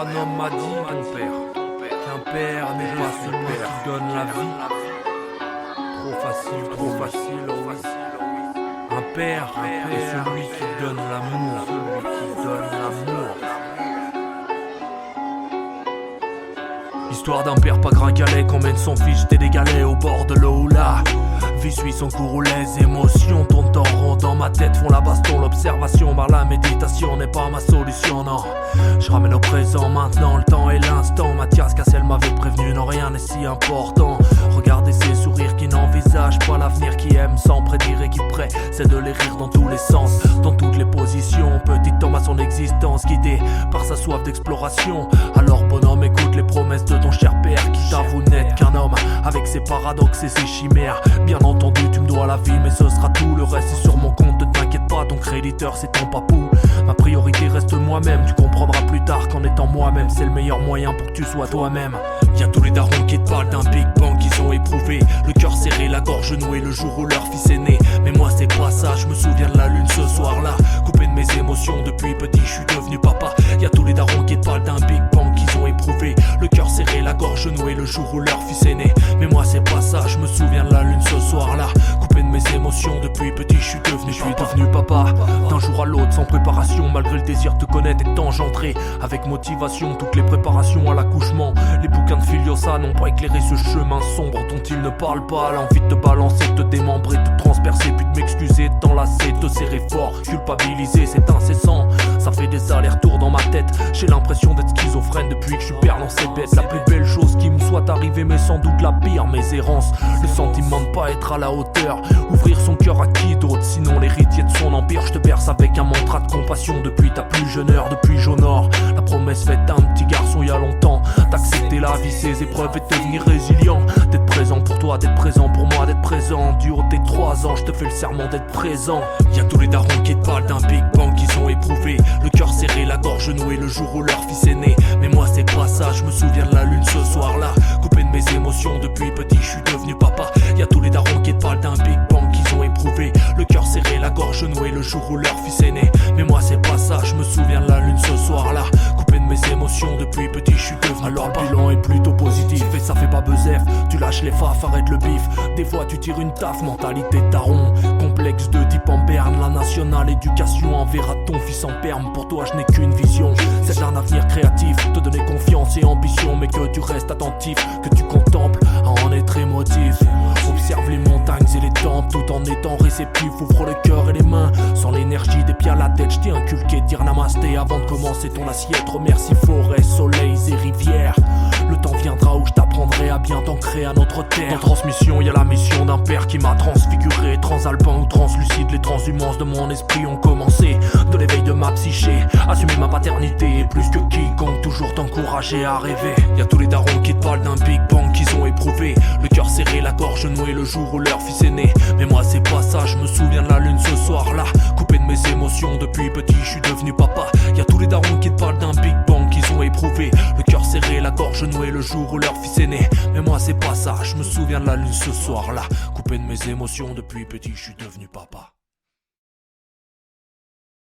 un homme m'a dit, mon père, qu'un père n'est pas celui qui donne la vie. Trop facile, oh oui. Un père est celui qui donne l'amour, Histoire d'un père pas gringalet qu'on mène son fils jeter des galets au bord de l'eau là. Vie suit son cours où les émotions tournent en rond dans ma tête, font la baston, l'observation par la méditation n'est pas ma solution, non. Je ramène au présent maintenant, le temps et l'instant. Mathias Cassel m'avait prévenu, non rien n'est si important. Regardez ces sourires qui n'envisagent pas l'avenir, qui aiment sans prédire et qui c'est de les rire dans tous les sens, dans toutes les positions. Petit homme à son existence, guidé par sa soif d'exploration. Alors bonhomme, écoute les promesses de ton cher père, qui t'avoue n'être qu'un homme avec ses paradoxes et ses chimères. Bien entendu tu me dois la vie, mais ce sera tout, le reste est sur mon compte, ne t'inquiète pas, ton créditeur c'est ton papou. Ma priorité reste moi-même, tu comprendras plus tard qu'en étant moi-même c'est le meilleur moyen pour que tu sois toi-même. Y'a tous les darons qui te parlent d'un Big Bang qu'ils ont éprouvé, le cœur serré, la gorge nouée le jour où leur fils est né. Mais moi c'est pas ça, je me souviens de la lune ce soir-là, coupé de mes émotions depuis petit, je suis devenu papa. Y'a tous les darons qui te parlent d'un Big Bang qu'ils ont éprouvé, le cœur serré, la gorge nouée le jour où leur fils est né. Mais moi c'est pas ça, je me souviens de la lune ce soir-là, coupé de mes émotions depuis petit, je suis devenu papa. D'un jour à l'autre sans préparation, malgré le désir de te connaître et t'engendrer, avec motivation toutes les préparations à l'accouchement. Les bouquins de Filiosa n'ont pas éclairé ce chemin sombre dont il ne parle pas. L'envie de te balancer, de te démembrer, de te transpercer, puis de m'excuser, de t'enlacer, de te serrer fort, culpabiliser, c'est incessant. Ça fait des allers-retours dans ma tête, j'ai l'impression d'être schizophrène depuis que je suis père dans ces bêtes. La plus belle chose qui me soit arrivée, mais sans doute la pire, mes errances. Le sentiment de pas être à la hauteur, ouvrir son cœur à qui d'autre, sinon l'héritier de son empire. Je te berce avec un mantra de compassion depuis ta plus jeune heure, depuis j'honore la promesse faite à un petit garçon il y a longtemps, d'accepter la vie, ses épreuves et de devenir résilient, d'être présent pour toi, d'être présent pour moi, d'être présent du haut de tes 3 ans, je te fais le serment d'être présent. Y'a tous les darons qui te parlent d'un Big Bang qu'ils ont éprouvé, le cœur serré, la gorge nouée le jour où leur fils est né. Mais moi c'est pas ça, je me souviens de la lune ce soir-là, coupé de mes émotions depuis petit, je suis devenu papa. Y'a tous les darons qui te parlent d'un Big Bang qu'ils ont éprouvé, le cœur serré, la gorge nouée le jour où leur fils est né. Mais moi c'est pas ça, je me souviens de la lune ce soir-là, coupé de mes émotions depuis petit, je suis devenu. Alors le bilan est plutôt positif et ça fait pas beuzef, tu lâches les faf, arrête le bif. Des fois tu tires une taf, mentalité daron, complexe de type en berne. La nationale éducation enverra ton fils en perme, pour toi je n'ai qu'une vision, c'est d'un avenir créatif, te donner confiance et ambition, mais que tu restes attentif, que tu contemples à en être émotif. Observe les montagnes et les temples tout en étant réceptif, ouvre le cœur et les mains, sans l'énergie des pieds à la tête. Je t'ai inculqué de dire namasté avant de commencer ton assiette. Remercie forêts, soleils et rivières. Le temps viendra où je t'apprendrai à bien t'ancrer à notre terre. En transmission, y a la mission d'un père qui m'a transfiguré. Transalpin ou translucide, les transhumances de mon esprit ont commencé. De l'éveil de ma psyché, assumer ma paternité et plus que quiconque, toujours t'encourager à rêver. Y'a tous les darons qui te parlent d'un Big Bang qu'ils ont éprouvé, le cœur serré, la gorge nouée le jour où leur fils est né. Mais moi c'est pas ça, je me souviens de la lune ce soir-là, coupé de mes émotions depuis petit, je suis devenu papa. Y'a tous les darons qui te parlent d'un Big Bang qu'ils ont éprouvé, le cœur serré, la gorge nouée le jour où leur fils est né. Mais moi c'est pas ça, je me souviens de la lune ce soir-là, coupé de mes émotions depuis petit, je suis devenu papa.